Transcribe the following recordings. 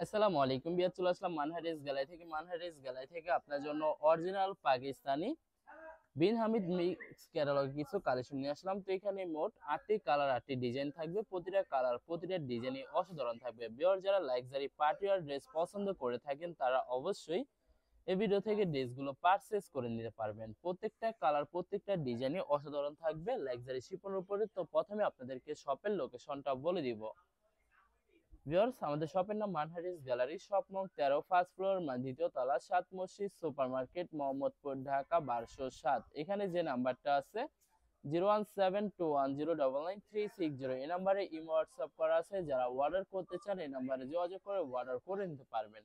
আসসালামু আলাইকুম বিয়ার, চলে আসলাম মানহারিস গ্যালারি থেকে আপনার জন্য অরিজিনাল পাকিস্তানি বিন হামিদ মিক্স ক্যাটালগ কিছু কালেকশন নিয়ে আসলাম। তো এখানে মোট 8টি কালার 8টি ডিজাইন থাকবে, প্রতিটা কালার প্রতিটা ডিজাইনই অসাধারণ থাকবে। বিয়ার যারা লাক্সারি পার্টিওয়ার ড্রেস পছন্দ করে থাকেন তারা অবশ্যই এই ভিডিও থেকে ড্রেসগুলো পারচেজ করে নিতে পারবেন। প্রত্যেকটা কালার প্রত্যেকটা ডিজাইনই অসাধারণ থাকবে লাক্সারি শিপনের উপরে। তো প্রথমে আপনাদেরকে শপের লোকেশনটা বলে দিব। ভিউয়ার্স, আমাদের শপের নাম মানহারিস গ্যালারি, শপ নং 13, ফার্স্ট ফ্লোর, দ্বিতীয় তলা, 7 মসজিদ সুপার মার্কেট, মোহাম্মদপুর, ঢাকা 1207। এখানে যে নাম্বারটা আছে 01721099360, এই নাম্বারে ইমো হোয়াটসঅ্যাপ করা আছে। যারা অর্ডার করতে চান এই নাম্বারে যোগাযোগ করে অর্ডার করে নিতে পারবেন।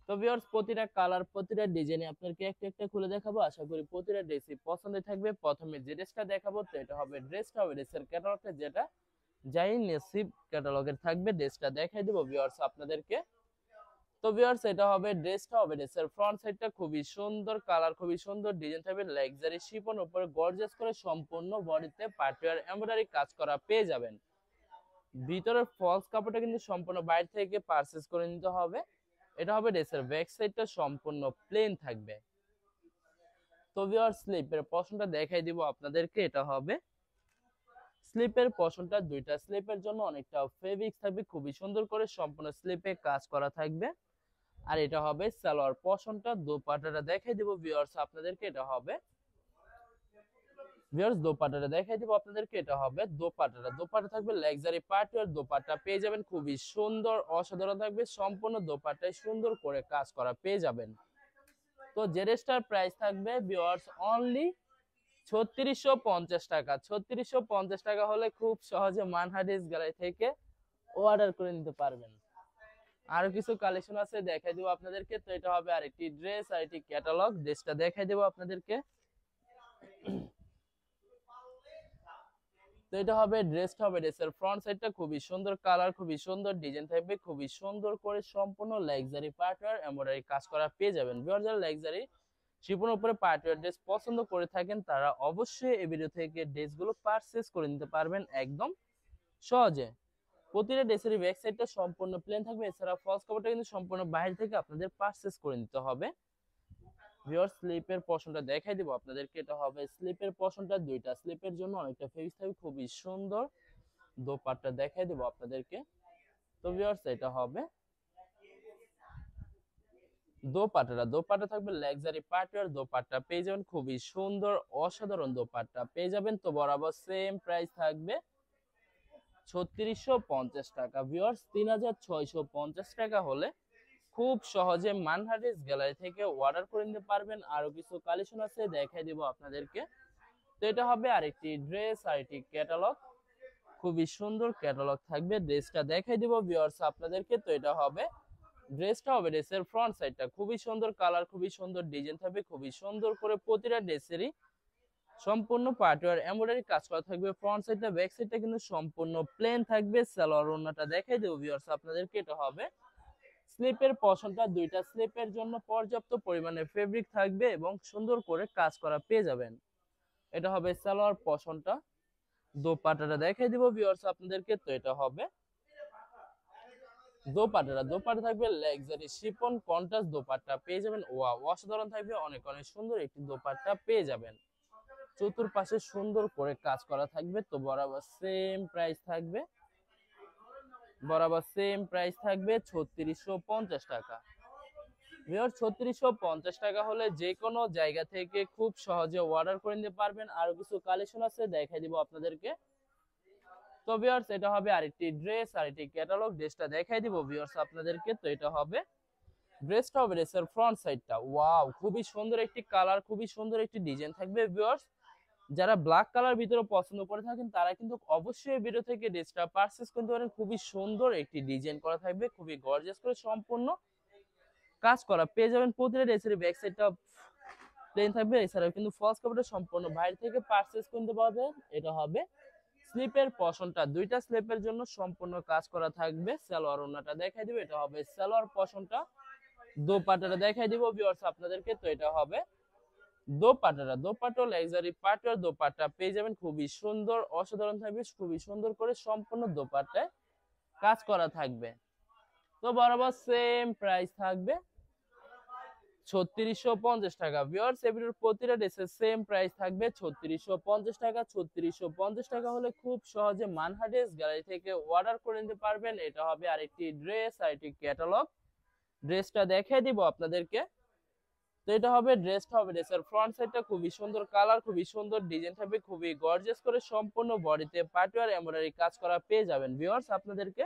তো ভিউয়ার্স, প্রতিটা কালার প্রতিটা ডিজাইনে আপনাকে একটা একটা খুলে দেখাবো, আশা করি প্রতিটা ড্রেসই পছন্দের থাকবে। প্রথমে যে ড্রেসটা দেখাবো তো এটা হবে ড্রেসের ক্যাটালগটা, যেটা যাই নেসিব ক্যাটালগের থাকবে। ড্রেসটা দেখাই দেবো ভিউয়ার্স আপনাদেরকে। তো ভিউয়ার্স, এটা হবে ড্রেসের ফ্রন্ট সাইডটা খুবই সুন্দর, কালার খুবই সুন্দর, ডিজাইন থাকবে লাক্সারি শিফন, উপরে গর্জিয়াস করে সম্পূর্ণ বডিতে পার্টিওয়ার এমব্রয়ডারি কাজ করা পেয়ে যাবেন। ভিতরের ফলস কাপড়টা কিন্তু সম্পূর্ণ বাইরে থেকে পারচেজ করে নিতে হবে। এটা হবে ড্রেসের ব্যাক সাইডটা সম্পূর্ণ প্লেন থাকবে। তো ভিউয়ার্স, স্লিপের পশনটা দেখাই দিব আপনাদেরকে। এটা হবে স্লিপের পশনটা, দুইটা স্লিপের জন্য অনেকটা ফেব্রিক্স থাকবে, খুবই সুন্দর করে সম্পূর্ণ স্লিপে কাজ করা থাকবে। আর এটা হবে সালোয়ার পশনটা। দোপাট্টাটা দেখাই দিব ভিউয়ার্স আপনাদেরকে। এটা হবে ভিউয়ার্স দোপাট্টাটা দেখাই দিব আপনাদেরকে। এটা হবে দোপাট্টা থাকবে লাক্সারি পার্টিওয়ার দোপাট্টা পেয়ে যাবেন, খুবই সুন্দর অসাধারণ থাকবে। সম্পূর্ণ দোপাট্টায় সুন্দর করে কাজ করা পেয়ে যাবেন। তো জেরেস্টার প্রাইস থাকবে ভিউয়ার্স অনলি 3650 টাকা। 3650 টাকা হলে খুব সহজে মানহারিস গ্যালারি থেকে অর্ডার করে নিতে পারবেন। আরো কিছু কালেকশন আছে, দেখাই দেবো আপনাদেরকে। তো এটা হবে আরেকটি ড্রেস, আরেকটি ক্যাটালগ। ড্রেসটা দেখাই দেবো আপনাদেরকে। তো এটা হবে ড্রেসের ফ্রন্ট সাইডটা খুবই সুন্দর, কালার খুবই সুন্দর, ডিজাইন থাকবে খুবই সুন্দর করে সম্পূর্ণ লাক্সারি পার্টওয়্যার এমব্রয়ডারি কাজ করা পেয়ে যাবেন। ভিউয়ার যারা লাক্সারি শিপনের উপরে পার্টওয়্যার ড্রেস পছন্দ করে থাকেন তারা অবশ্যই এই ভিডিও থেকে ড্রেসগুলো পারচেজ করে নিতে পারবেন একদম সহজে। প্রতিটা ড্রেসেরই ব্যাক সাইডটা সম্পূর্ণ প্লেন থাকবে, এছাড়া ফলস কাপড়টা কিন্তু সম্পূর্ণ বাইরে থেকে আপনাদের পারচেজ করে নিতে হবে। ভিউয়ার স্লিপের পশনটা দেখাই দিব আপনাদেরকে। এটা হবে স্লিপের পশনটা, দুইটা স্লিপের জন্য অনেকটা ফেব্রিক থাকবে, খুবই সুন্দর। দোপাট্টা দেখাই দিব আপনাদেরকে। তো ভিউয়ার্স, এটা হবে দোপাট্টা থাকবে লাক্সারি পার্টিওয়ার দোপাট্টা পেয়ে যাবেন, খুবই সুন্দর অসাধারণ দোপাট্টা পেয়ে যাবেন। তো বরাবর সেম প্রাইস থাকবে 3650 টাকা। ভিউয়ার্স, 3650 টাকা হলে খুব সহজে মানহারিস গ্যালারি থেকে অর্ডার করে নিতে পারবেন। আরো কিছু কালেকশন আছে, দেখাই দিব আপনাদেরকে। তো এটা হবে আরেকটি ড্রেস, আরেকটি ক্যাটালগ, খুবই সুন্দর ক্যাটালগ থাকবে। ড্রেসটা দেখাই দিব ভিউয়ার্স আপনাদেরকে। তো এটা হবে ড্রেসের ফ্রন্ট সাইডটা খুবই সুন্দর, কালার খুবই সুন্দর, ডিজাইন থাকবে খুবই সুন্দর করে। প্রতিটা ড্রেসেরই সম্পূর্ণ পার্টওয়্যার এমব্রয়ডারি কাজ করা থাকবে। ফ্রন্ট সাইডটা ব্যাক সাইডটা কিন্তু সম্পূর্ণ প্লেন থাকবে। সালোয়ার ওড়নাটা দেখাই দেব ভিউয়ার্স আপনাদেরকে। এটা হবে স্লিপের পশনটা, দুইটা স্লিপের জন্য পর্যাপ্ত পরিমাণে ফেব্রিক থাকবে এবং সুন্দর করে কাজ করা পেয়ে যাবেন। এটা হবে সালোয়ার পশনটা। দোপাট্টাটা দেখাই দিব ভিউয়ার্স আপনাদেরকে। তো এটা হবে দোপাট্টা থাকবে লাক্সারি শিফন কন্ট্রাস্ট দোপাট্টা পেয়ে যাবেন। ওয়াও, অসাধারণ থাকবে, অনেক অনেক সুন্দর একটি দোপাট্টা পেয়ে যাবেন। চতুর্পাশে সুন্দর করে কাজ করা থাকবে। তো বরাবর সেম প্রাইস থাকবে 3650 টাকা। ভিউয়ার 3650 টাকা হলে যে কোনো জায়গা থেকে খুব সহজে অর্ডার করে নিতে পারবেন। আরো কিছু কালেকশন আছে, দেখাই দিব আপনাদেরকে। তো ভিউয়ার্স, এটা হবে আরেকটি ড্রেস, আরেকটি ক্যাটালগ। ড্রেসটা দেখাই দিব ভিউয়ার্স আপনাদেরকে। তো এটা হবে ড্রেসের ফ্রন্ট সাইডটা। ওয়াও, খুবই সুন্দর একটি কালার, খুবই সুন্দর একটি ডিজাইন থাকবে। ভিউয়ার্স, যারা ব্ল্যাক কালার ভিতরে পছন্দ করে থাকেন তারা কিন্তু অবশ্যই ভিডিও থেকে ড্রেসটা পারচেজ করতে পারেন। খুবই সুন্দর একটি ডিজাইন করা থাকবে, খুবই গর্জিয়াস করে সম্পূর্ণ কাজ করা পেয়ে যাবেন। প্রতিটা ড্রেসের ব্যাক সাইডটা প্লেন থাকবে, এছাড়াও কিন্তু ফলস কাপড়টা সম্পূর্ণ বাইরে থেকে পারচেজ করতে পারবেন। এটা হবে স্লিপের পশনটা, দুইটা স্লিপের জন্য সম্পূর্ণ কাজ করা থাকবে। সালোয়ার ওড়নাটা দেখাই দিব। এটা হবে সালোয়ার পশনটা। দোপাট্টাটা দেখাই দিব ভিউয়ার্স আপনাদেরকে। তো এটা হবে দোপাট্টা লাক্সারি পার্টিওয়ার দোপাট্টা পেয়ে যাবেন, খুবই সুন্দর অসাধারণ থাকবে, খুবই সুন্দর করে সম্পূর্ণ দোপাট্টায় কাজ করা থাকবে। তো বরাবর সেম প্রাইস থাকবে 3650 টাকা। ভিউয়ার্স এই ভিডিওর প্রতিটা ড্রেসের সেম প্রাইস থাকবে 3650 টাকা। 3650 টাকা হলে খুব সহজে মানহা ড্রেস গ্যালারি থেকে অর্ডার করে নিতে পারবেন। এটা হবে আরেকটি ড্রেস, আরেকটি ক্যাটালগ। ড্রেসটা দেখিয়ে দিব আপনাদেরকে। তো এটা হবে ড্রেসের ফ্রন্ট সাইডটা খুবই সুন্দর কালার, খুবই সুন্দর ডিজাইন থাকবে, খুবই গর্জিয়াস করে সম্পূর্ণ বডিতে পার্টিওয়ার এমব্রয়ডারি কাজ করা পেয়ে যাবেন। ভিউয়ার্স আপনাদেরকে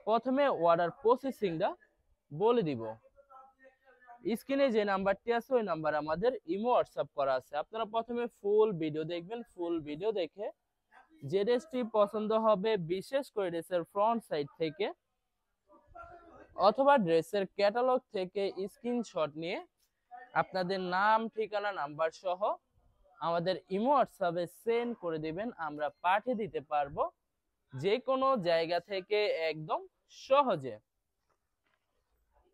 প্রথমে অর্ডার প্রসেসিংটা বলে দিব। স্ক্রিনে যে নাম্বারটি আছে ওই নাম্বার আমাদের ইমো হোয়াটসঅ্যাপ করা আছে। আপনারা প্রথমে ফুল ভিডিও দেখবেন। ফুল ভিডিও দেখে যে ড্রেসটি পছন্দ হবে, বিশেষ করে ড্রেসের ফ্রন্ট সাইড থেকে অথবা ড্রেসের ক্যাটালগ থেকে স্ক্রিনশট নিয়ে আপনাদের নাম, ঠিকানা, নাম্বার সহ আমাদের ইমো হোয়াটসঅ্যাপে সেন্ড করে দিবেন। আমরা পাঠিয়ে দিতে পারবো যে কোনো জায়গা থেকে একদম সহজে।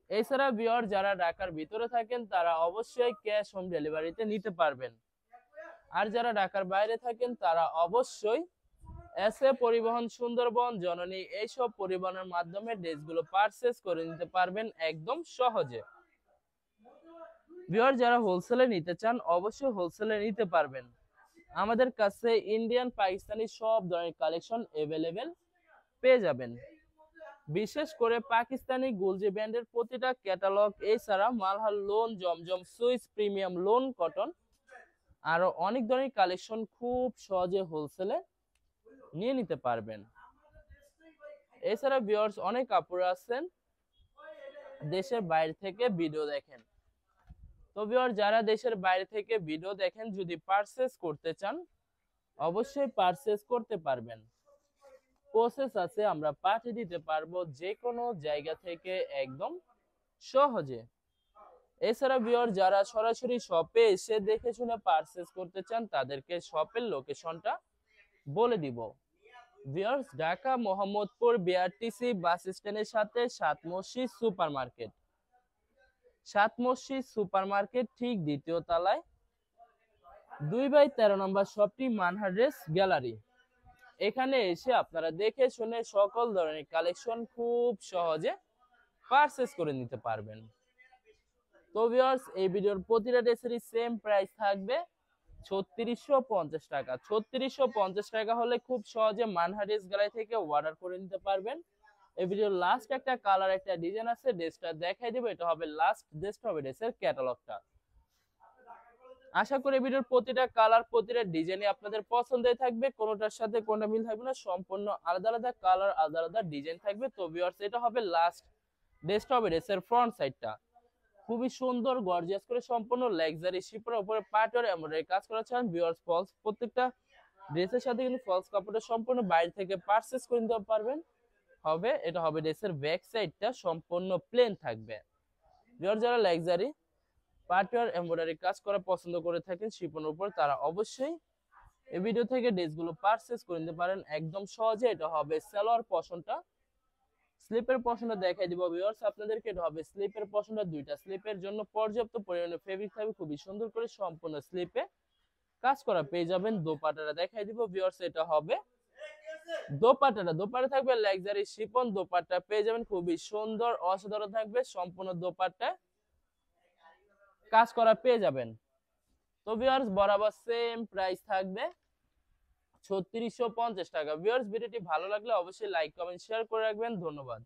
এছাড়া ভিউয়ার যারা ঢাকার ভিতরে থাকেন তারা অবশ্যই ক্যাশ হোম ডেলিভারিতে নিতে পারবেন। আর যারা ঢাকার বাইরে থাকেন তারা অবশ্যই এসএ পরিবহন, সুন্দরবন, জননী এইসব পরিবহনের মাধ্যমে ড্রেসগুলো পারচেজ করে নিতে পারবেন একদম সহজে। ভিউয়ার যারা হোলসেলে নিতে চান অবশ্যই হোলসেলে নিতে পারবেন। আমাদের কাছে ইন্ডিয়ান, পাকিস্তানি সব ধরনের কালেকশন अवेलेबल পেয়ে যাবেন। বিশেষ করে পাকিস্তানি গুলজি ব্র্যান্ডের প্রতিটা ক্যাটালগ, এছাড়া মালহার লোন, জমজম, সুইস, প্রিমিয়াম লোন, কটন আরো অনেক ধরনের কালেকশন খুব সহজে হোলসেলে নিয়ে নিতে পারবেন। এছাড়া ভিউয়ার্স অনেক আপুরা আছেন দেশের বাইরে থেকে ভিডিও দেখেন। তো ভিউয়ার যারা দেশের বাইরে থেকে ভিডিও দেখেন যদি পারচেজ করতে চান অবশ্যই পারচেজ করতে পারবেন। প্রসেস আছে, আমরা পাঠিয়ে দিতে পারবো যে কোনো জায়গা থেকে একদম সহজে। এছাড়া ভিউয়ার যারা সরাসরি শপে এসে দেখে শুনে পারচেজ করতে চান তাদেরকে শপের লোকেশনটা বলে দিব। ভিউয়ার্স ঢাকা মোহাম্মদপুর বিআরটিসি বাস স্ট্যান্ডের সাথে সাত মসজিদ সুপার মার্কেট। সাত মসজিদ সুপার মার্কেট ঠিক দ্বিতীয় তলায় 2/13 নম্বর শপটি মানহা ড্রেস গ্যালারি। এখানে এসে আপনারা দেখে শুনে সকল ধরনের কালেকশন খুব সহজে পারচেজ করে নিতে পারবেন। তো ভিউয়ার্স এই ভিডিওর প্রতিটা ড্রেসেরই সেম প্রাইস থাকবে 3650 টাকা। 3650 টাকা হলে খুব সহজে মানহা ড্রেস গ্যালারি থেকে অর্ডার করে নিতে পারবেন। এই ভিডিওর লাস্ট একটা কালার, একটা ডিজাইন আছে, ড্রেসটা দেখাই দেব। এটা হবে লাস্ট ড্রেসটা হবে ড্রেসের ক্যাটালগটা। আশা করি ভিডিওর প্রতিটা কালার, প্রতিটা ডিজাইনই আপনাদের পছন্দের থাকবে, কোনোটার সাথে কোনটা মিল থাকবে না, সম্পূর্ণ আলাদা আলাদা কালার, আলাদা আলাদা ডিজাইন থাকবে। তো ভিউয়ার্স এটা হবে লাস্ট ড্রেসটা হবে ড্রেসের ফ্রন্ট সাইডটা খুবই সুন্দর গর্জিয়াস করে সম্পূর্ণ লাক্সারি শিপের উপরে পাটর এমব্রয়ডারি কাজ করা আছে। ভিউয়ার্স ফলস প্রত্যেকটা ড্রেসের সাথে কিন্তু ফলস কাপড়টা সম্পূর্ণ বাইরে থেকে পারচেজ করে নিতে পারবেন। হবে এটা হবে ড্রেসের ব্যাক সাইডটা সম্পূর্ণ প্লেন থাকবে। ভিউয়ার্স যারা লাক্সারি পাটর এমব্রয়ডারি কাজ করা পছন্দ করে থাকেন শিপনের উপর তারা অবশ্যই এই ভিডিও থেকে ড্রেসগুলো পারচেজ করে নিতে পারেন একদম সহজে। এটা হবে সালোয়ার পোরশনটা, স্লিপের পোরশনটা দেখাই দিব ভিউয়ার্স আপনাদেরকে। এটা হবে স্লিপের পোরশনটা, দুইটা স্লিপের জন্য পর্যাপ্ত পরিমাণে ফেব্রিক থাকবে, খুবই সুন্দর করে সম্পূর্ণ স্লিপে কাজ করা পেয়ে যাবেন। দোপাট্টাটা দেখাই দিব ভিউয়ার্স। এটা হবে দোপাট্টা থাকবে লাক্সারি শিফন দোপাট্টা পেয়ে যাবেন, খুবই সুন্দর অসাধারণ থাকবে, সম্পূর্ণ দোপাট্টা কাজ করা পেয়ে যাবেন। তো ভিউয়ার্স বরাবর সেম প্রাইস থাকবে 3650 টাকা। ভিউয়ার্স ভিডিওটি ভালো লাগলে অবশ্যই লাইক, কমেন্ট, শেয়ার করে রাখবেন। ধন্যবাদ।